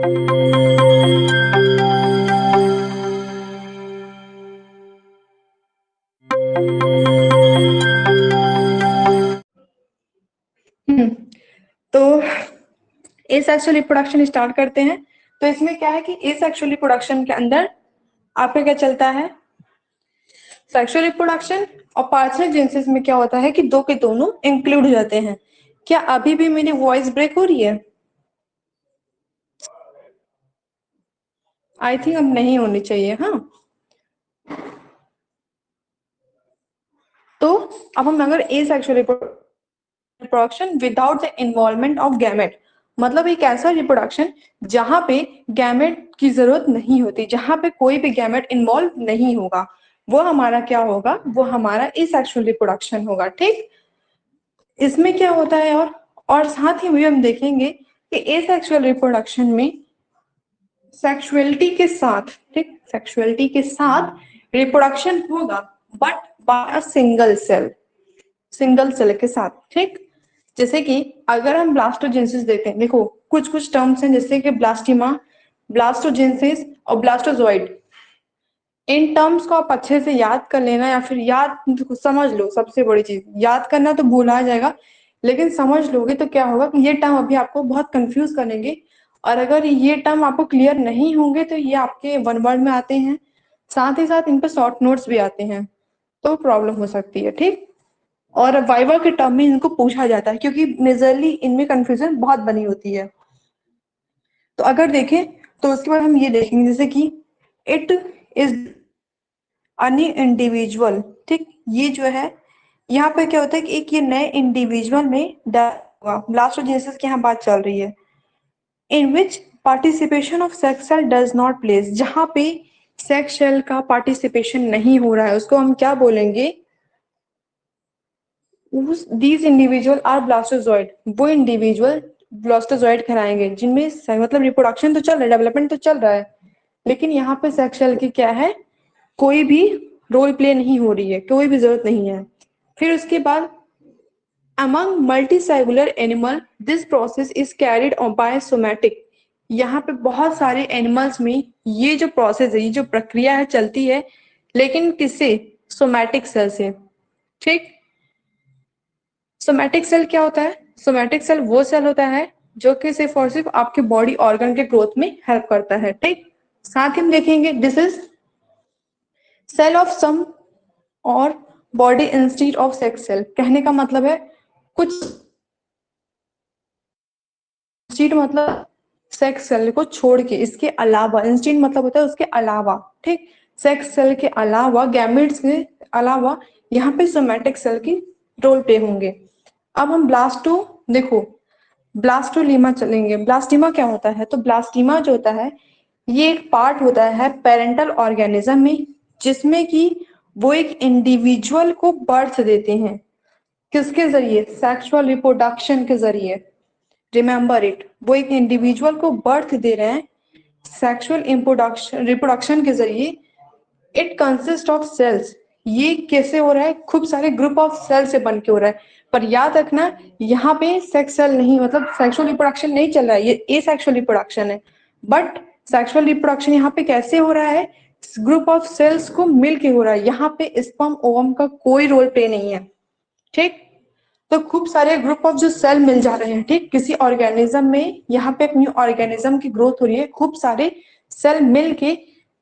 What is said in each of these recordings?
तो asexual reproduction start करते हैं। तो इसमें क्या है कि एसेक्सुअल रिप्रोडक्शन के अंदर आपका क्या चलता है, सेक्सुअल रिप्रोडक्शन और पार्थेनोजेनेसिस में क्या होता है कि दो के दोनों इंक्लूड हो जाते हैं। क्या अभी भी मेरी वॉइस ब्रेक हो रही है? आई थिंक अब नहीं होनी चाहिए। हाँ, तो अब हम अगर asexual reproduction without the involvement of gamete, मतलब एक ऐसा रिप्रोडक्शन जहां पे गैमेट की जरूरत नहीं होती, जहां पे कोई भी गैमेट इन्वॉल्व नहीं होगा, वो हमारा क्या होगा, वो हमारा एसेक्सुअल रिप्रोडक्शन होगा। ठीक, इसमें क्या होता है और साथ ही में हम देखेंगे कि एसेक्सुअल रिप्रोडक्शन में सेक्सुअलिटी के साथ, ठीक, सेक्सुअलिटी के साथ रिप्रोडक्शन होगा, but by a single cell के साथ। ठीक, जैसे कि अगर हम ब्लास्टोजेनेसिस देखते हैं, देखो कुछ कुछ टर्म्स हैं जैसे कि ब्लास्टिमा, ब्लास्टोजेनेसिस और ब्लास्टोजोइड। इन टर्म्स को आप अच्छे से याद कर लेना, या फिर याद समझ लो। सबसे बड़ी चीज, याद करना तो भूला जाएगा, लेकिन समझ लोगे तो क्या होगा कि ये टर्म अभी आपको बहुत कंफ्यूज करेंगे। और अगर ये टर्म आपको क्लियर नहीं होंगे तो ये आपके वन वर्ड में आते हैं, साथ ही साथ इन पर शॉर्ट नोट्स भी आते हैं, तो प्रॉब्लम हो सकती है। ठीक, और वाइवा के टर्म में इनको पूछा जाता है क्योंकि मेजरली इनमें कंफ्यूजन बहुत बनी होती है। तो अगर देखें तो उसके बाद हम ये देखेंगे जैसे कि इट इज अनि इंडिविजुअल। ठीक, ये जो है यहाँ पे क्या होता है कि एक ये नए इंडिविजुअल में ब्लास्टोजेनेसिस की यहाँ बात चल रही है, in which participation of sex cell does not place, जहां पे सेक्स सेल का पार्टिसिपेशन नहीं हो रहा है उसको हम क्या बोलेंगे, दीज इंडिविजुअल आर ब्लास्टोजॉइड। वो इंडिविजुअल ब्लास्टोजॉइड कहलाएंगे जिनमें मतलब रिप्रोडक्शन तो चल रहा है, डेवलपमेंट तो चल रहा है, लेकिन यहाँ पे सेक्स सेल की क्या है, कोई भी रोल प्ले नहीं हो रही है, कोई भी जरूरत नहीं है। फिर उसके बाद among multicellular animal this process is carried on by somatic. यहाँ पे बहुत सारे एनिमल्स में ये जो प्रोसेस है, ये जो प्रक्रिया है चलती है, लेकिन किससे, सोमैटिक सेल से। ठीक, सोमैटिक सेल क्या होता है, सोमैटिक सेल वो सेल होता है जो कि सिर्फ और सिर्फ आपके बॉडी ऑर्गन के ग्रोथ में हेल्प करता है। ठीक, साथ ही हम देखेंगे this is cell of soma or body instead of sex cell. कहने का मतलब है कुछ इंस्टीड मतलब सेक्स सेल को छोड़ के, इसके अलावा, इंस्टीड मतलब होता है उसके अलावा। ठीक, सेक्स सेल के अलावा, गैमेट्स के अलावा यहाँ पे सोमैटिक सेल की रोल प्ले होंगे। अब हम ब्लास्टो, देखो ब्लास्टोलीमा चलेंगे। ब्लास्टिमा क्या होता है, तो ब्लास्टिमा जो होता है ये एक पार्ट होता है पेरेंटल ऑर्गेनिज्म में, जिसमें कि वो एक इंडिविजुअल को बर्थ देते हैं। किसके जरिए, सेक्सुअल रिप्रोडक्शन के जरिए। रिमेंबर इट, वो एक इंडिविजुअल को बर्थ दे रहे हैं सेक्सुअल रिप्रोडक्शन के जरिए। इट कंसिस्ट ऑफ सेल्स, ये कैसे हो रहा है, खूब सारे ग्रुप ऑफ सेल से बन के हो रहा है। पर याद रखना यहाँ पे सेक्स सेल नहीं, मतलब सेक्सुअल रिप्रोडक्शन नहीं चल रहा है, ये ए सेक्सुअल रिप्रोडक्शन है। बट सेक्सुअल रिप्रोडक्शन यहाँ पे कैसे हो रहा है, ग्रुप ऑफ सेल्स को मिलके हो रहा है, यहाँ पे स्पर्म ओवम का कोई रोल प्ले नहीं है। ठीक, तो खूब सारे ग्रुप ऑफ जो सेल मिल जा रहे हैं, ठीक, किसी ऑर्गेनिज्म में यहाँ पे एक न्यू ऑर्गेनिज्म की ग्रोथ हो रही है, खूब सारे सेल मिल के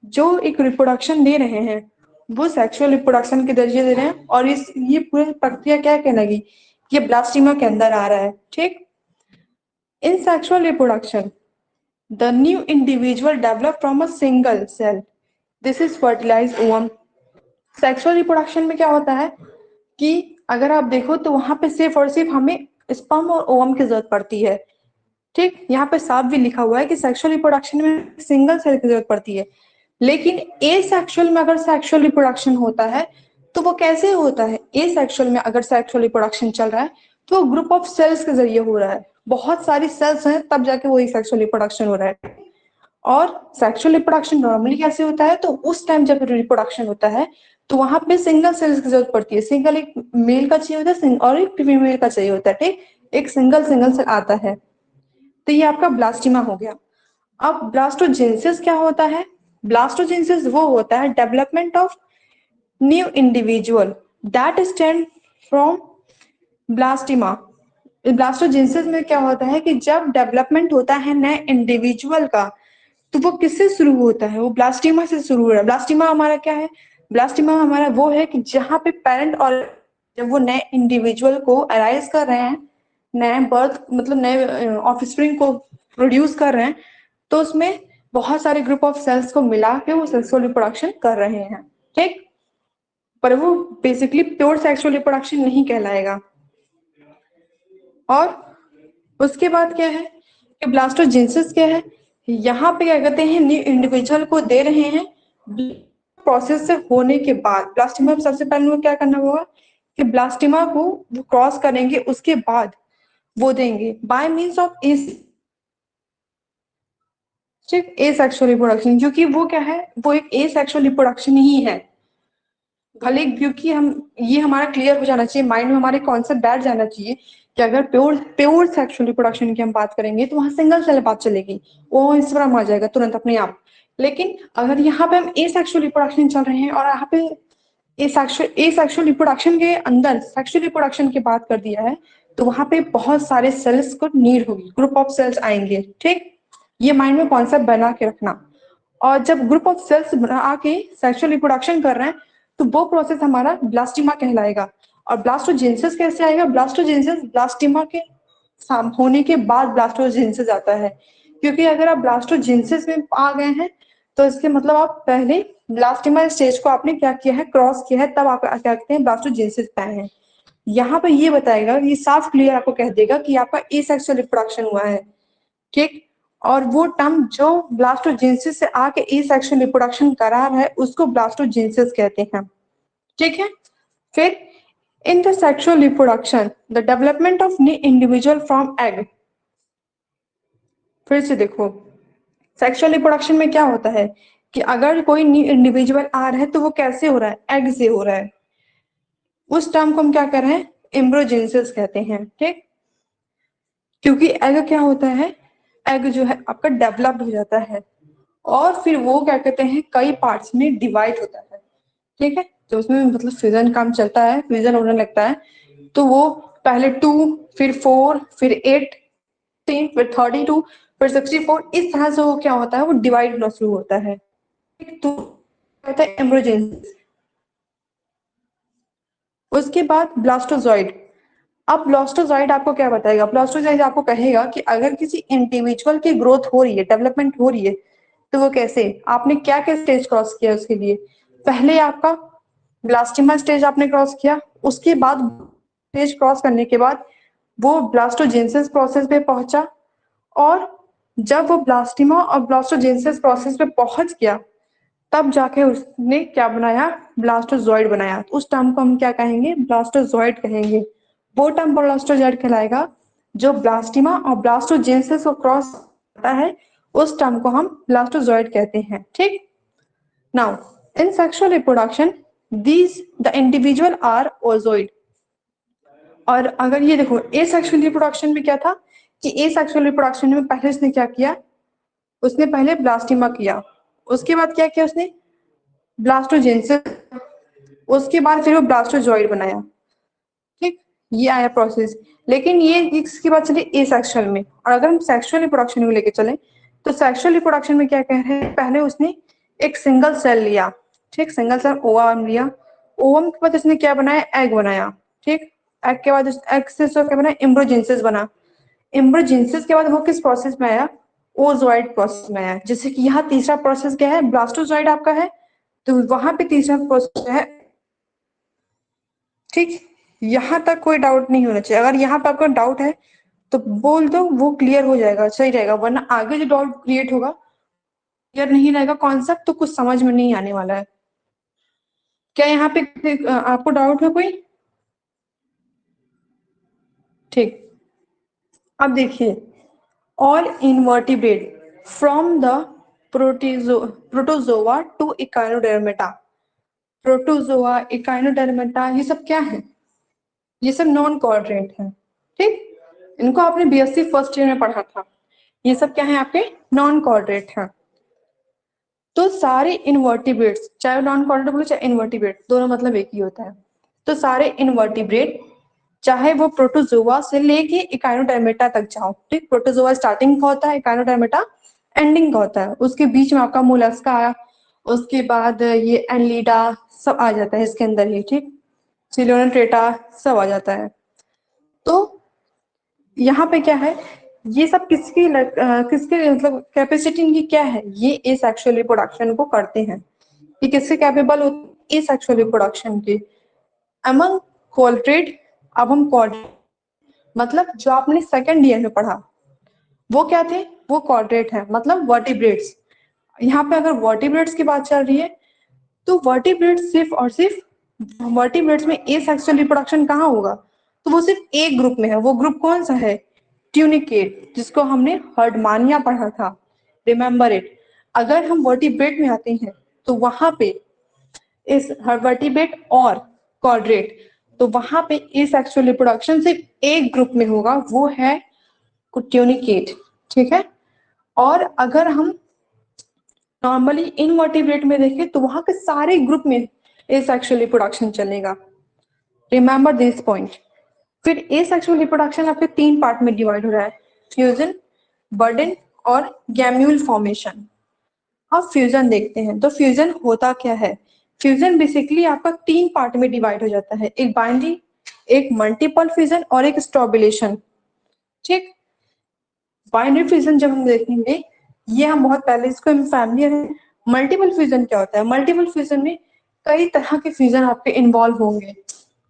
जो एक रिप्रोडक्शन दे रहे हैं, वो सेक्सुअल रिप्रोडक्शन के जरिए दे रहे हैं। और इस ये पूरी प्रक्रिया क्या कहलाएगी, ये ब्लास्टिमा के अंदर आ रहा है। ठीक, in sexual reproduction the new individual develop from a single cell, this is fertilize ovum. Sexual reproduction में क्या होता है कि अगर आप देखो तो वहां पे सिर्फ और सिर्फ हमें स्पर्म और ओवम की जरूरत पड़ती है। ठीक, यहाँ पे साफ भी लिखा हुआ है कि सेक्सुअल रिप्रोडक्शन में सिंगल सेल की जरूरत पड़ती है, लेकिन ए सेक्सुअल में अगर सेक्सुअल रिप्रोडक्शन होता है तो वो कैसे होता है, ए सेक्सुअल में अगर सेक्सुअल रिप्रोडक्शन चल रहा है तो ग्रुप ऑफ सेल्स के जरिए हो रहा है, बहुत सारी सेल्स हैं तब जाके वही सेक्सुअल रिप्रोडक्शन हो रहा है। और सेक्सुअल रिप्रोडक्शन नॉर्मली कैसे होता है, तो उस टाइम जब रिप्रोडक्शन होता है तो वहां पे सिंगल सेल्स की जरूरत पड़ती है, सिंगल एक मेल का चाहिए होता है और एक फीमेल का चाहिए होता है। ठीक, एक सिंगल सिंगल सेल आता है, तो ये आपका ब्लास्टिमा हो गया। अब ब्लास्टोजेनेसिस क्या होता है? ब्लास्टोजेनेसिस वो होता है development of new individual that stem from blastema. Blastogenesis में क्या होता है कि जब डेवलपमेंट होता है नए इंडिविजुअल का, तो वो किससे शुरू होता है? वो ब्लास्टिमा से शुरू हो रहा है। ब्लास्टिमा हमारा क्या है? ब्लास्टिमा हमारा वो है कि जहाँ पे पेरेंट और जब वो नए इंडिविजुअल को अराइज कर रहे हैं, नए बर्थ मतलब नए ऑफस्प्रिंग को प्रोड्यूस कर रहे हैं, तो उसमें बहुत सारे ग्रुप ऑफ सेल्स को मिला के वो सेक्सुअल रिप्रोडक्शन कर रहे हैं, ठीक। पर वो बेसिकली प्योर सेक्सुअल रिप्रोडक्शन नहीं कहलाएगा। और उसके बाद क्या है कि ब्लास्टोजेनेसिस क्या है? यहाँ पे क्या कहते हैं, न्यू इंडिविजुअल को दे रहे हैं। प्रोसेस से होने के बाद ब्लास्टिमा सबसे पहले वो क्या करना होगा कि ब्लास्टिमा को वो क्रॉस करेंगे, उसके बाद वो देंगे bye means of asexual reproduction, क्योंकि वो क्या है, वो एक एसेक्सुअल रिप्रोडक्शन ही है। भले क्योंकि हम ये हमारा क्लियर हो जाना चाहिए, माइंड में हमारे कॉन्सेप्ट बैठ जाना चाहिए कि अगर प्योर प्योर सेक्सुअल रिप्रोडक्शन की हम बात करेंगे तो वहां सिंगल सेल बात चलेगी, वो स्पर्म आ जाएगा तुरंत अपने आप। लेकिन अगर यहाँ पे हम एसेक्सुअल रिप्रोडक्शन चल रहे हैं और यहाँ पे एसेक्सुअल रिप्रोडक्शन के अंदर सेक्सुअल रिप्रोडक्शन की बात कर दिया है, तो वहां पे बहुत सारे सेल्स को नीड होगी, ग्रुप ऑफ सेल्स आएंगे, ठीक। ये माइंड में कॉन्सेप्ट बना के रखना। और जब ग्रुप ऑफ सेल्स आके सेक्सुअल रिप्रोडक्शन कर रहे हैं, तो वो प्रोसेस हमारा ब्लास्टिमा कहलाएगा। और ब्लास्टोजेनेसिस कैसे आएगा? ब्लास्टोजेनेसिस ब्लास्टिमा के होने के बाद ब्लास्टोजेनेसिस आता है, क्योंकि अगर आप ब्लास्टोजेनेसिस में आ गए हैं तो इसके मतलब आप पहले ब्लास्टिमा स्टेज को आपने क्या किया है, क्रॉस किया है, तब आप क्या कहते हैं, ब्लास्टोजेनेसिस पे आए हैं। यहाँ पे ये बताएगा, ये साफ क्लियर आपको कह देगा कि आपका एसेक्सुअल रिप्रोडक्शन हुआ है, ठीक। और वो टर्म जो ब्लास्टोजेनेसिस से आके एसेक्सुअल रिप्रोडक्शन करा रहा है उसको ब्लास्टोजेनेसिस कहते हैं, ठीक है। फिर in the sexual reproduction the development of new individual from egg. फिर से देखो, सेक्सुअल रिप्रोडक्शन में क्या होता है कि अगर कोई न्यू इंडिविजुअल आ रहा है तो वो कैसे हो रहा है? एग से हो रहा है। उस टर्म को हम क्या कर रहे हैं? एम्ब्रोजेनेसिस कहते हैं, ठीक। क्योंकि एग क्या होता है, एग जो है आपका डेवलप्ड हो जाता है और फिर वो क्या कहते हैं, कई पार्ट्स में डिवाइड होता है, ठीक है। तो उसमें मतलब फ्यूजन काम चलता है, फ्यूजन होने लगता है। तो वो पहले 2, फिर 4, फिर 8, फिर 32, फिर 64, इस तरह से वो क्या होता है, वो डिवाइड होना शुरू होता है। तो कहता है एम्ब्रोजेनेसिस। उसके बाद ब्लास्टोजॉइड। अब ब्लास्टोजॉइड आपको क्या बताएगा? ब्लास्टोजॉइड आपको कहेगा कि अगर किसी इंडिविजुअल की ग्रोथ हो रही है, डेवलपमेंट हो रही है, तो वो कैसे, आपने क्या क्या स्टेज क्रॉस किया उसके लिए? पहले आपका ब्लास्टिमा स्टेज आपने क्रॉस किया, उसके बाद स्टेज क्रॉस करने के बाद वो ब्लास्टोजेनेसिस प्रोसेस पे पहुंचा। और जब वो ब्लास्टिमा और ब्लास्टोजेनेसिस प्रोसेस पे पहुंच गया, तब जाके उसने क्या बनाया? ब्लास्टोजॉइड बनाया। उस टर्म को हम क्या कहेंगे? ब्लास्टोजॉइड कहेंगे। वो टर्म ब्लास्टोजॉइड कहलाएगा जो ब्लास्टिमा और ब्लास्टोजेनेसिस को क्रॉस करता है, उस टर्म को हम ब्लास्टोजॉइड कहते हैं, ठीक। Now in sexual reproduction these the individual are oozooid. और अगर ये देखो, ए सेक्सुअल रिप्रोडक्शन में क्या था कि ए सेक्सुअल रिप्रोडक्शन में पहले उसने क्या किया, उसने पहले ब्लास्टिमा किया, उसके बाद क्या किया उसने? ब्लास्टोजेनेसिस, उसके बाद फिर वो ब्लास्टोजॉइड बनाया, ठीक। ये आया प्रोसेस। लेकिन ये इसके बाद चले ए सेक्सुअल में। और अगर हम सेक्सुअल रिप्रोडक्शन में लेके चले, तो सेक्सुअल रिप्रोडक्शन में क्या कह रहे हैं, पहले उसने एक सिंगल सेल लिया, ठीक, सिंगल सेल ओवम लिया। ओवम के बाद उसने क्या बनाया? एग बनाया, ठीक। एग के बाद एग से उसका क्या बना? एम्ब्रोजेनेसिस बना। एम्ब्रोजेनेसिस के बाद वो किस प्रोसेस में आया? ओजोइड प्रोसेस में आया। जैसे कि यहाँ तीसरा प्रोसेस क्या है? ब्लास्टोजॉइड आपका है, तो वहां पे तीसरा प्रोसेस है, ठीक। यहाँ तक कोई डाउट नहीं होना चाहिए। अगर यहाँ पे आपको डाउट है तो बोल दो, वो क्लियर हो जाएगा, सही रहेगा। वरना आगे जो डाउट क्रिएट होगा, क्लियर नहीं रहेगा कॉन्सेप्ट, तो कुछ समझ में नहीं आने वाला है। क्या यहाँ पे आपको डाउट है कोई? ठीक। अब देखिए, all invertebrate from the protozoa to echinodermata. Protozoa, echinodermata, ये सब क्या है? ये सब नॉन कोऑर्डिनेट है, ठीक। इनको आपने बीएससी फर्स्ट ईयर में पढ़ा था। ये सब क्या है आपके नॉन कॉर्डेट हैं। तो सारे इनवर्टिब्रेट्स, चाहे नॉन कॉर्डेट बोलो चाहे इनवर्टिब्रेट, दोनों मतलब एक ही होता है। तो सारे इनवर्टिब्रेट, चाहे वो प्रोटोजोआ से लेके इकाइनोडर्मेटा तक जाओ, ठीक, प्रोटोजोआ स्टार्टिंग का होता है, इकाइनोडर्मेटा एंडिंग का होता है, उसके बीच में आपका मोलस्का आया, उसके बाद ये एनलीडा सब आ जाता है इसके अंदर ही, ठीक, सिलोनेट्रेटा सब आ जाता है। तो यहाँ पे क्या है, ये सब किसके मतलब कैपेसिटी इनकी क्या है, ये एसेक्सुअल रिप्रोडक्शन को करते हैं। ये किससे कैपेबल होते हैं, एसेक्सुअल रिप्रोडक्शन के। अमंग कॉर्डेट, अब हम कॉर्डेट मतलब जो आपने सेकंड ईयर में पढ़ा वो क्या थे, वो कॉर्डेट है, मतलब वर्टिब्रेट्स। यहाँ पे अगर वर्टिब्रेट्स की बात चल रही है तो वर्टिब्रेट्स सिर्फ और सिर्फ वर्टिब्रेट्स में एसेक्सुअल रिप्रोडक्शन कहाँ होगा, तो वो सिर्फ एक ग्रुप में है। वो ग्रुप कौन सा है, ट्यूनिकेट, जिसको हमने हर्डमानिया पढ़ा था, रिमेम्बर इट। अगर हम वर्टिब्रेट में आते हैं तो वहां पे इस वर्टिब्रेट और कॉर्डेट, तो वहां पे एसेक्सुअल रिप्रोडक्शन सिर्फ एक ग्रुप में होगा, वो है ट्यूनिकेट, ठीक है। और अगर हम नॉर्मली इनवर्टिब्रेट में देखें तो वहां के सारे ग्रुप में एसेक्सुअल रिप्रोडक्शन चलेगा, रिमेम्बर दिस पॉइंट। फिर एसेक्सुअल रिप्रोडक्शन आपके तीन पार्ट में डिवाइड हो रहा है, फ्यूजन, बर्डन और गैम्यूल फॉर्मेशन। अब फ्यूजन देखते हैं, तो फ्यूजन होता क्या है। फ्यूजन बेसिकली आपका तीन पार्ट में डिवाइड हो जाता है, एक बाइनरी, एक मल्टीपल फ्यूजन और एक स्ट्रॉबुलेशन, ठीक। बाइनरी फ्यूजन जब हम देखेंगे, ये हम बहुत पहले इसको हम फैमिलियर है। मल्टीपल फ्यूजन क्या होता है, मल्टीपल फ्यूजन में कई तरह के फ्यूजन आपके इन्वॉल्व होंगे,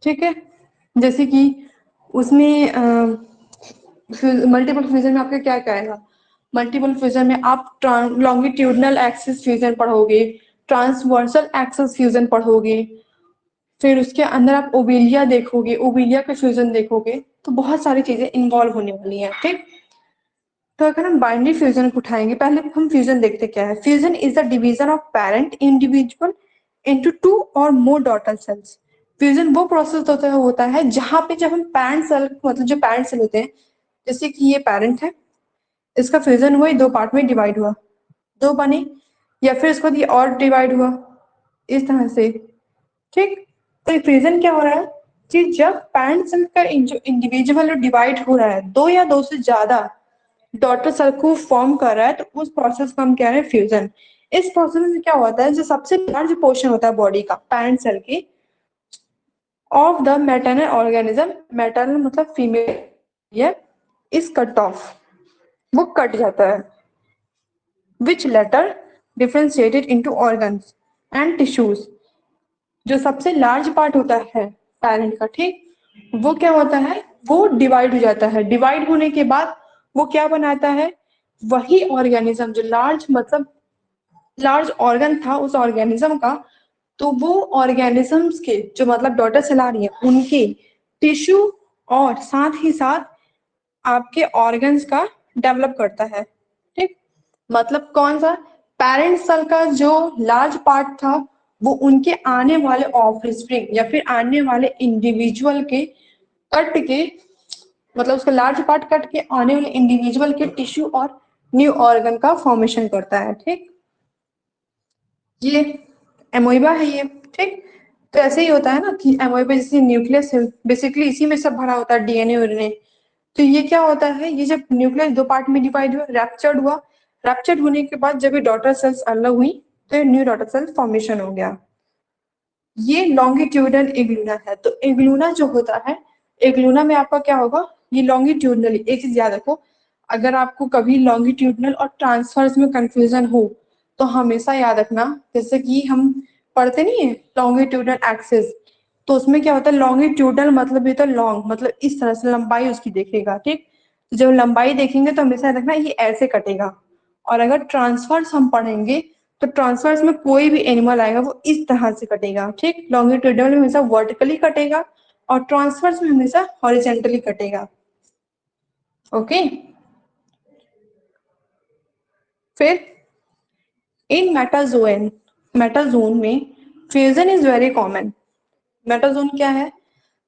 ठीक है। जैसे कि उसमें मल्टीपल फ्यूजन में आपका क्या क्या आएगा, मल्टीपल फ्यूजन में आप लॉन्गिट्यूडनल एक्सिस फ्यूजन पढ़ोगे, ट्रांसवर्सल एक्सिस फ्यूजन पढ़ोगे, फिर उसके अंदर आप ओबेलिया देखोगे, ओबेलिया के फ्यूजन देखोगे, तो बहुत सारी चीजें इन्वॉल्व होने वाली हैं, ठीक। तो अगर हम बाइनरी फ्यूजन को उठाएंगे, पहले हम फ्यूजन देखते क्या है। Fusion is the division of parent individual into two और मोर डॉटर सेल्स। फ्यूजन वो प्रोसेस होता है जहां पे जब हम पैरेंट सेल, मतलब जो पैरेंट सेल होते हैं, जैसे कि ये पैरेंट है, इसका फ्यूजन हुआ, दो पार्ट में डिवाइड हुआ, दो बने, या फिर इसको ये और डिवाइड हुआ इस तरह से, ठीक। तो फ्यूजन क्या हो रहा है कि जब पैरेंट सेल का जो इंडिविजुअल डिवाइड हो रहा है, दो या दो से ज्यादा डॉटर सेल को फॉर्म कर रहा है, तो उस प्रोसेस को हम कह रहे हैं फ्यूजन। इस प्रोसेस में क्या होता है, जो सबसे लार्ज पोर्शन होता है बॉडी का पैरेंट सेल की of the maternal organism, maternal मतलब फीमेल, ये इज कट ऑफ, वो कट जाता है, which later differentiated into organs and tissues. जो सबसे लार्ज पार्ट होता है पैरेंट का, ठीक, वो क्या होता है, वो डिवाइड हो जाता है। डिवाइड होने के बाद वो क्या बनाता है, वही ऑर्गेनिज्म जो लार्ज मतलब लार्ज ऑर्गन था उस ऑर्गेनिज्म का, तो वो ऑर्गेनिजम्स के जो मतलब डॉटर सेल आ रही है उनके टिश्यू और साथ ही साथ आपके ऑर्गन्स का डेवलप करता है, ठीक। मतलब कौन सा, पेरेंट सेल का जो लार्ज पार्ट था वो उनके आने वाले ऑफस्प्रिंग या फिर आने वाले इंडिविजुअल के कट के, मतलब उसका लार्ज पार्ट कट के आने वाले इंडिविजुअल के टिश्यू और न्यू ऑर्गन का फॉर्मेशन करता है, ठीक। ये एमोइबा है ये, ठीक। तो ऐसे ही होता है ना कि एमोइबा जैसे न्यूक्लियस है, बेसिकली इसी में सब भरा होता है, डीएनए उरने। तो ये क्या होता है, ये जब न्यूक्लियस दो पार्ट में डिवाइड हुआ, रैप्चर्ड हुआ, रैप्चर्ड होने के बाद जब ये डॉटर सेल्स अलग हुई तो न्यू डॉटर सेल फॉर्मेशन हो गया। ये लॉन्गिट्यूडनल इग्लूना है। तो इग्लूना जो होता है, इग्लूना में आपका क्या होगा, ये लॉन्गिट्यूडनली, एक चीज याद रखो, अगर आपको कभी लॉन्गिट्यूडनल और ट्रांसफर्स में कंफ्यूजन हो तो हमेशा याद रखना, जैसे कि हम पढ़ते नहीं है लॉन्गिट्यूडनल एक्सिस, तो उसमें क्या होता है, लॉन्गिट्यूडनल मतलब ये तो लॉन्ग मतलब इस तरह से लंबाई उसकी देखेगा, ठीक। तो जब लंबाई देखेंगे तो हमेशा याद रखना ये ऐसे कटेगा। और अगर ट्रांसफर्स हम पढ़ेंगे तो ट्रांसफर्स में कोई भी एनिमल आएगा वो इस तरह से कटेगा, ठीक। लॉन्गिट्यूडनल में हमेशा वर्टिकली कटेगा और ट्रांसफर्स में हमेशा हॉरिजेंटली कटेगा, ओके। फिर इन मेटाजोन, मेटाजोन में फ्यूजन इज वेरी कॉमन। मेटाजोन क्या है,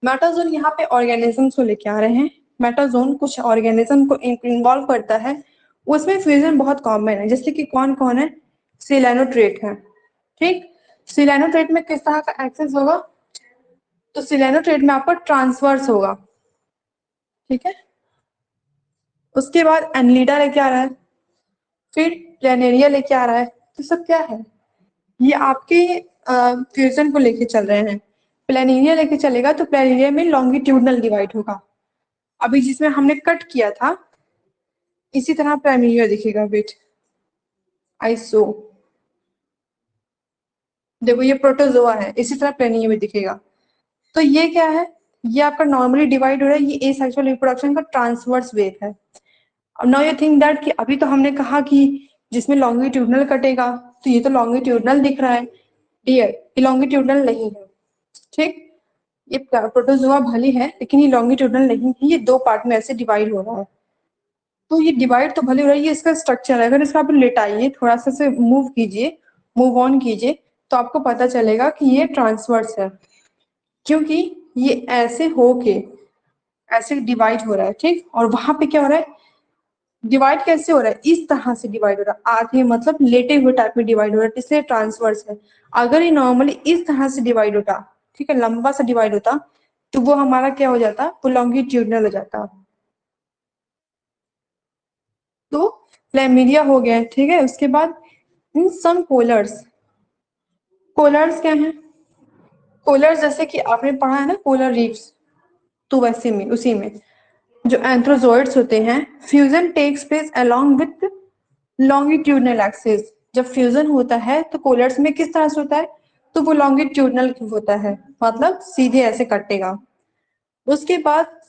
मेटाजोन यहाँ पे ऑर्गेनिज्म को लेके आ रहे हैं। मेटाजोन कुछ ऑर्गेनिज्म को इन्वॉल्व करता है उसमें फ्यूजन बहुत कॉमन है, जैसे कि कौन कौन है, सिलेनोट्रेट है, ठीक। सिलेनोट्रेट में किस तरह का एक्सेस होगा, तो सिलेनोट्रेट में आपका ट्रांसवर्स होगा, ठीक है। उसके बाद एनलीडा लेके आ रहा है, फिर प्लेनेरिया लेके आ रहा है। तो सब क्या है, ये आपके फ्यूजन को लेके चल रहे हैं। प्लेनेरिया लेके चलेगा तो प्लेनेरिया में लॉन्गिट्यूडनल डिवाइड होगा। अभी जिसमें हमने कट किया था इसी तरह प्लेनेरिया दिखेगा, वेट आइसो, देखो ये प्रोटोजोआ है, इसी तरह प्लेनेरिया में दिखेगा। तो ये क्या है, ये आपका नॉर्मली डिवाइड हो रहा है, ये एसेक्सुअल रिप्रोडक्शन का ट्रांसवर्स वेव है। अब नाउ यू थिंक दैट कि अभी तो हमने कहा कि जिसमें लॉन्गिट्यूडनल कटेगा, तो ये तो लॉन्गिट्यूडनल दिख रहा है, डियर ये लॉन्गिट्यूडनल नहीं है, ठीक। ये प्रोटोजोआ भली है लेकिन ये लॉन्गिट्यूडनल नहीं है, ये दो पार्ट में ऐसे डिवाइड हो रहा है। तो ये डिवाइड तो भले हो रहा है, ये इसका स्ट्रक्चर है। अगर इसका आप लेटाइए थोड़ा सा से मूव कीजिए, मूव ऑन कीजिए, तो आपको पता चलेगा कि ये ट्रांसवर्स है, क्योंकि ये ऐसे होके ऐसे डिवाइड हो रहा है, ठीक। और वहां पे क्या हो रहा है, डिवाइड कैसे हो रहा है, इस तरह से डिवाइड हो रहा है, आधे मतलब लेटे हुए टाइप में डिवाइड हो रहा है, इसलिए ट्रांसवर्स है। अगर ये नॉर्मली इस तरह से डिवाइड होता, ठीक है, लंबा सा डिवाइड होता, तो वो हमारा क्या हो जाता, वो लॉन्गिट्यूडनल हो जाता। तो फ्लैमिडिया हो गया, ठीक है। उसके बाद इन सम कोलर्स, कोलर्स क्या है, कोलर्स जैसे कि आपने पढ़ा है ना कोलर रीफ्स, तो वैसे में उसी में जो एंथ्रोजोइड्स होते हैं, fusion takes place along with longitudinal axis. जब फ्यूजन होता है तो कोलर्स में किस तरह से होता है, तो वो लॉन्गिट्यूडनल होता है, मतलब सीधे ऐसे कटेगा। उसके बाद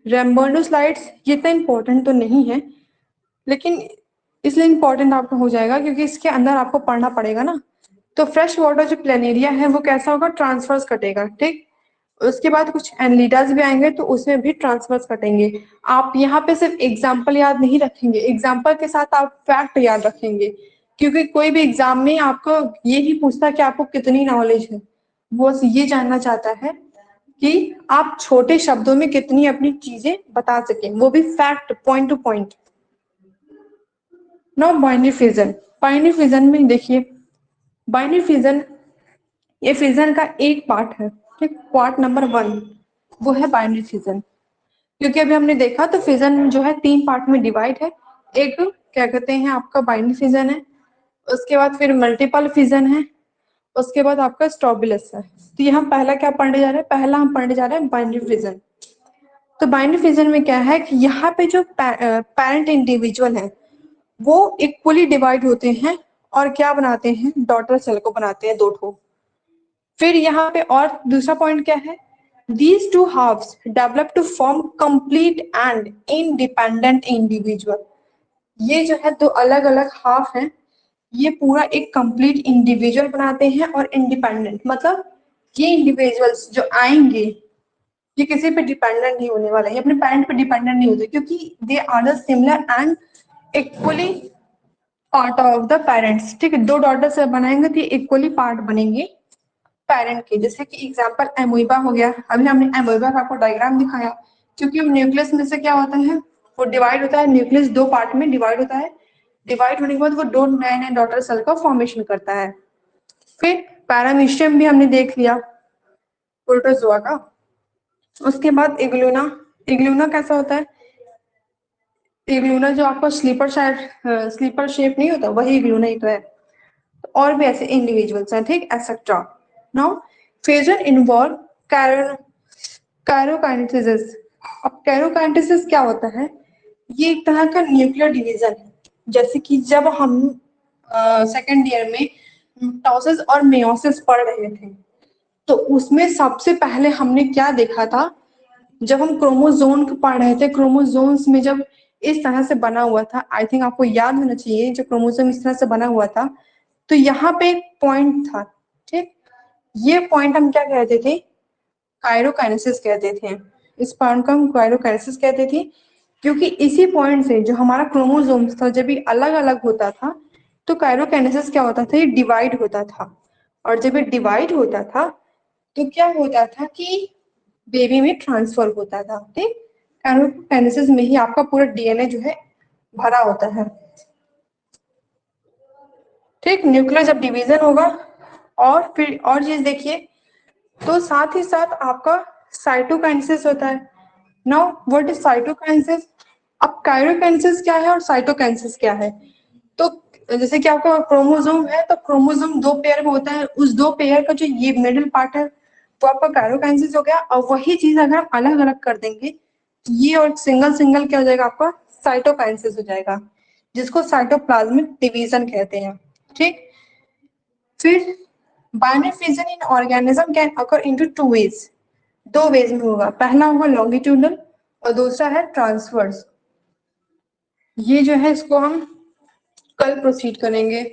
रेम्बर्डोस्लाइड्स, ये इतना इंपॉर्टेंट तो नहीं है, लेकिन इसलिए इंपॉर्टेंट आपका हो जाएगा क्योंकि इसके अंदर आपको पढ़ना पड़ेगा ना। तो फ्रेश वाटर जो प्लेनेरिया है वो कैसा होगा, ट्रांसफर्स कटेगा, ठीक। उसके बाद कुछ एनलीडास भी आएंगे तो उसमें भी ट्रांसफर्स कटेंगे। आप यहाँ पे सिर्फ एग्जाम्पल याद नहीं रखेंगे, एग्जाम्पल के साथ आप फैक्ट याद रखेंगे, क्योंकि कोई भी एग्जाम में आपको ये ही पूछता कि आपको कितनी नॉलेज है, वो ये जानना चाहता है कि आप छोटे शब्दों में कितनी अपनी चीजें बता सकें, वो भी fact, point to point. No binary fission, binary fission में देखिए, बाइनरी फिजन ये फिजन का एक पार्ट है, ठीक, पार्ट नंबर 1 वो है बाइनरी फिजन। क्योंकि अभी हमने देखा तो फिजन जो है 3 पार्ट में डिवाइड है। एक क्या कहते हैं आपका बाइनरी फिजन है, उसके बाद फिर मल्टीपल फिजन है, उसके बाद आपका स्टॉबिलस है। तो ये हम पहला क्या पढ़ने जा रहे हैं, पहला हम पढ़ने जा रहे हैं बाइनरी फिजन। तो बाइनरी फिजन में क्या है कि यहाँ पे जो पेरेंट इंडिविजुअल है वो इक्वली डिवाइड होते हैं और क्या बनाते हैं, डॉटर सेल को बनाते हैं, दो ठो। फिर यहाँ पे और दूसरा पॉइंट क्या है, these two halves develop to form complete and independent individual. ये जो है दो अलग अलग हाफ हैं, ये पूरा एक कंप्लीट इंडिविजुअल बनाते हैं और इंडिपेंडेंट, मतलब ये इंडिविजुअल्स जो आएंगे ये किसी पे डिपेंडेंट नहीं होने वाले, ये अपने पेरेंट पे डिपेंडेंट नहीं होते, क्योंकि they are the similar and equally part of the parents, ठीक है। दो डॉटर से बनाएंगे तो ये इक्वली पार्ट बनेंगे पेरेंट के। जैसे कि एग्जांपल एमोइबा हो गया, अभी हमने एमोइबा का आपको डायग्राम दिखाया, क्योंकि न्यूक्लियस में से क्या होता है, वो डिवाइड होता है, न्यूक्लियस दो पार्ट में डिवाइड होता है, डिवाइड होने के बाद वो दो नए नए डॉटर सेल का फॉर्मेशन करता है। फिर पैरामीशियम भी हमने देख लिया प्रोटोजोआ का। उसके बाद इग्लूना, इग्लूना कैसा होता है, इग्लूना जो आपका स्लीपर शेप नहीं होता, वही इग्लूना ही तो है। और भी ऐसे इंडिविजुअल्स हैं, ठीक, etcetera. Now fusion involve karyokinesis. अब कैरोकाइनेसिस क्या होता है, ये एक तरह का न्यूक्लियर डिवीजन है। जैसे कि जब हम सेकेंड ईयर में मिटोसिस और मेयोसिस पढ़ रहे थे, तो उसमें सबसे पहले हमने क्या देखा था, जब हम क्रोमोजोम को पढ़ रहे थे, क्रोमोजोम्स में जब इस तरह से बना हुआ था, आई थिंक आपको याद होना चाहिए, जब क्रोमोजोम इस तरह से बना हुआ था तो यहाँ पे एक पॉइंट था, ठीक। ये पॉइंट हम क्या कहते थे, कायरोकाइनेसिस कहते थे। इस पॉइंट को हम कायरोकाइनेसिस कहते थे, क्योंकि इसी पॉइंट से जो हमारा क्रोमोसोम्स था जब ये अलग अलग होता था, तो कायरोकाइनेसिस क्या होता था, ये डिवाइड होता था। और जब ये डिवाइड होता था तो क्या होता था कि बेबी में ट्रांसफर होता था, ठीक। कायरोकाइनेसिस में ही आपका पूरा डीएनए जो है भरा होता है। ठीक, न्यूक्लियर जब डिवीजन होगा, और फिर और चीज देखिए, तो साथ ही साथ आपका साइटोकाइनेसिस होता है। Now what is cytokinesis? अब काइरोकाइनेसिस क्या है और साइटोकाइनेसिस क्या है? तो जैसे कि आपका क्रोमोसोम है, तो क्रोमोसोम दो पेयर में होता है, उस दो पेयर का जो ये मिडिल पार्ट है वो आपका काइरोकाइनेसिस हो गया। और वही चीज अगर हम अलग अलग कर देंगे तो ये और सिंगल सिंगल क्या हो जाएगा आपका? साइटोकाइनेसिस हो जाएगा, जिसको साइटोप्लाज्मिक डिवीजन कहते हैं। ठीक, फिर binary fission in organism can occur into two ways, दो वेज में होगा। पहला होगा लॉन्गिट्यूडनल और दूसरा है ट्रांसवर्स। ये जो है इसको हम कल प्रोसीड करेंगे।